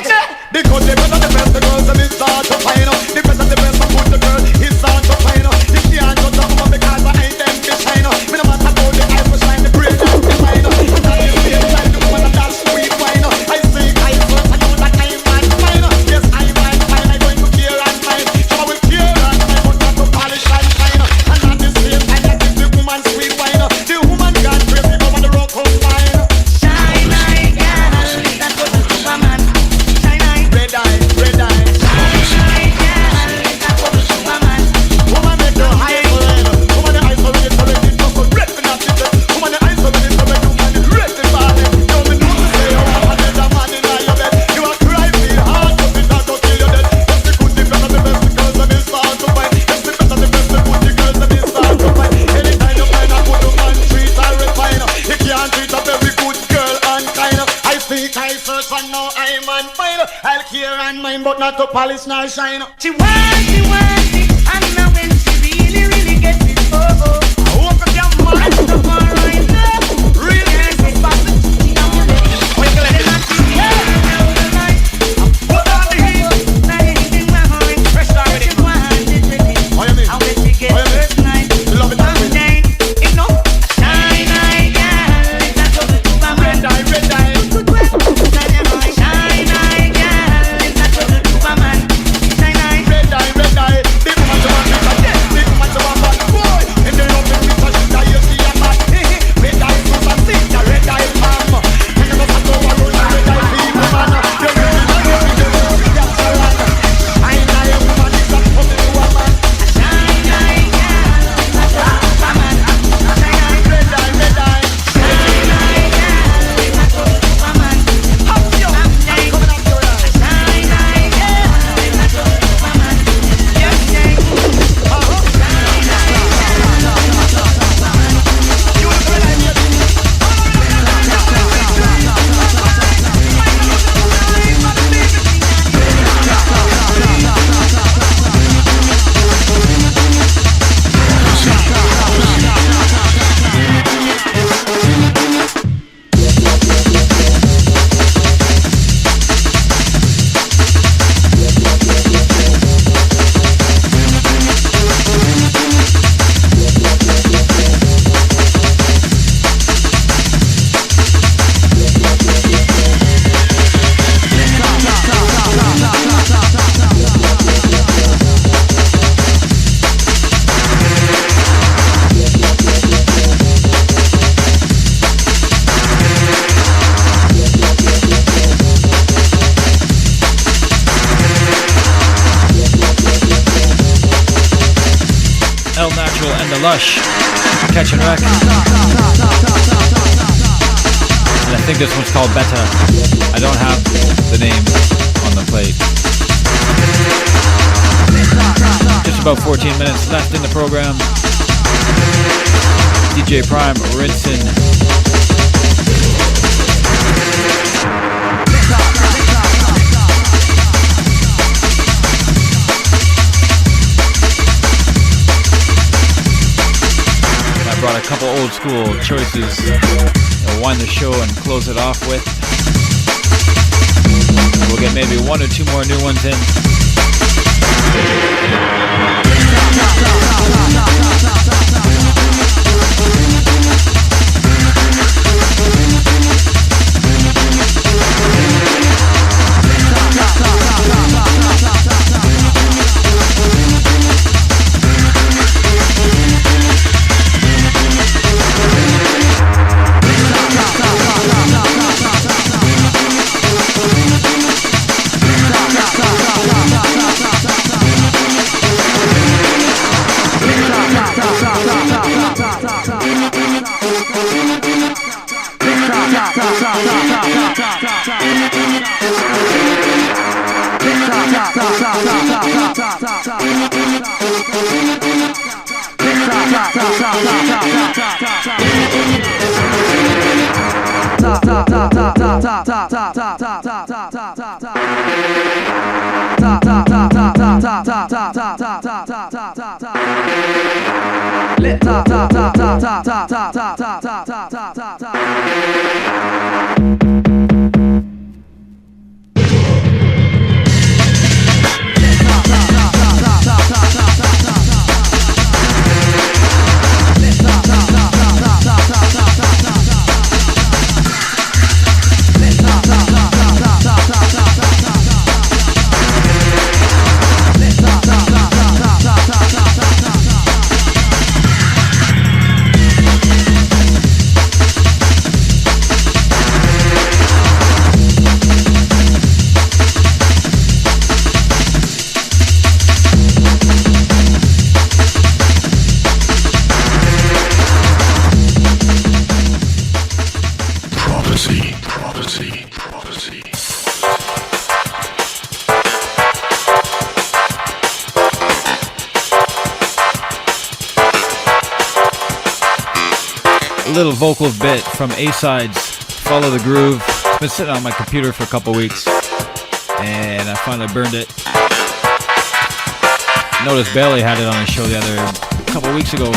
Because the better the best, the girls them is start to find out. The better the best, I put the girl is start to find out. If she ain't got something because I ain't them to shine out. Me no matter how the eyes will shine, the brain has to shine out. And I is the inside the woman of that sweet wine out. I see I first, I know that I'm mad fine out. Yes, I'm mad fine, I'm going to care and mine. So I will care and mine, but not to polish and shine out. And at the same time, that is the woman's sweet wine out. The woman got crazy, but when the rock comes fine out. Shine eye, girl, that's what the superman. Shine eye, red eye, red eye. Shine eye, girl, that's what the superman. Woman make your eyes so red. Woman the eyes so red, so red, it's just so red for that shit. Woman the eyes so red, so red, woman the red for that. You me know to say you want to the man in your bed. You a cry feel hard, but it not to kill you dead. Yes, the good, the better, the best, the girls them is start to fight. Yes, the better, the best, the good, the girls them is start to fight. Anytime you find a good man, treat her refine. You can't treat a very good girl unkind. I think I search and now I'm on fire. I'll care and mine, but not to polish nor shine. She wants it, and now when she really, really gets it, oh, oh. I hope if you're mad, the more right now. Really, it's possible. Oh, you can let it not be here. Put on the heat. Now you're hitting my heart. Fresh start with it. Oh, you mean? I wait to get first night. You love it that way. It's no shine eye, girl. That's what the superman. Red eye, red eye. Shine the Lush, Catch and Wreck. And I think this one's called Beta. I don't have the name on the plate. Just about 14 minutes left in the program. DJ Prime, Rinsin. I brought a couple old school choices to wind the show and close it off with. We'll get maybe one or two more new ones in. Little vocal bit from A-Sides, Follow the Groove. It's been sitting on my computer for a couple weeks and I finally burned it. Noticed Bailey had it on his show the other couple weeks ago.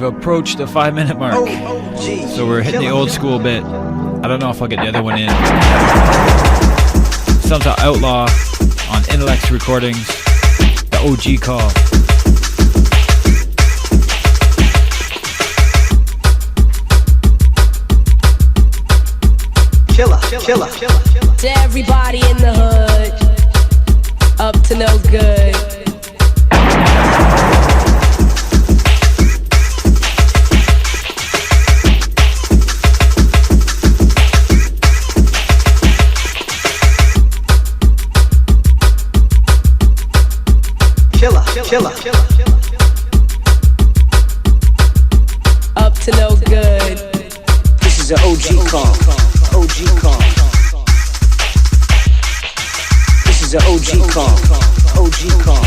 Approached the 5-minute mark, so we're hitting the old school bit. I don't know if I'll get the other one in. Sounds like Outlaw on Intellects Recordings, the OG call. Killer. To everybody in the hood, up to no good. Killer. Up to no good. This is an OG call. OG call. This is an OG call. OG call.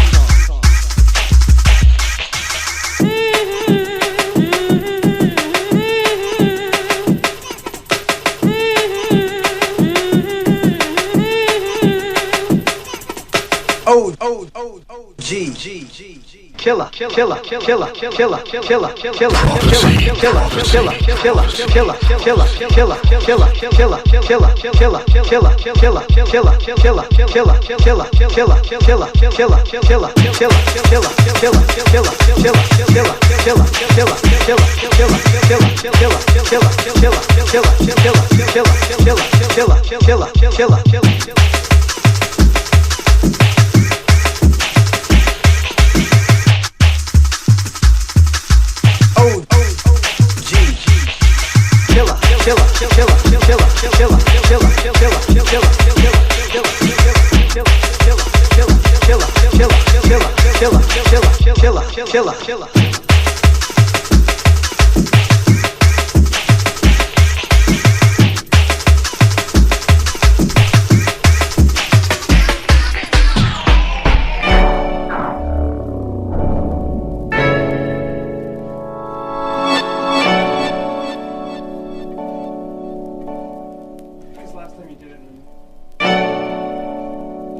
Killer.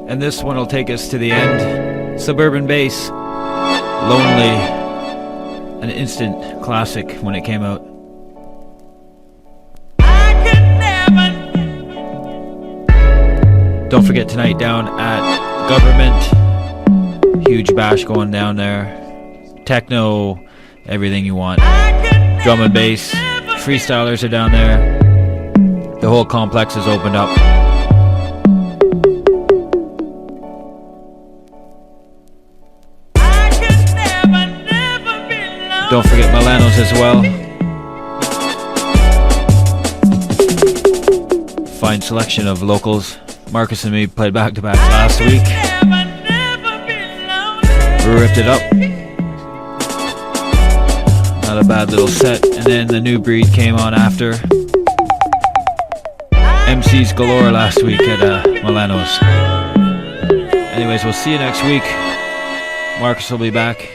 And this one will take us to the end. Suburban Bass, Lonely, an instant classic when it came out. Don't forget tonight down at Government, huge bash going down there. Techno, everything you want. Drum and bass, freestylers are down there. The whole complex is opened up. Don't forget Milanos as well. Fine selection of locals. Marcus and me played back-to-backs last week. We ripped it up. Not a bad little set. And then the New Breed came on after. MCs galore last week at Milano's. Anyways, we'll see you next week. Marcus will be back.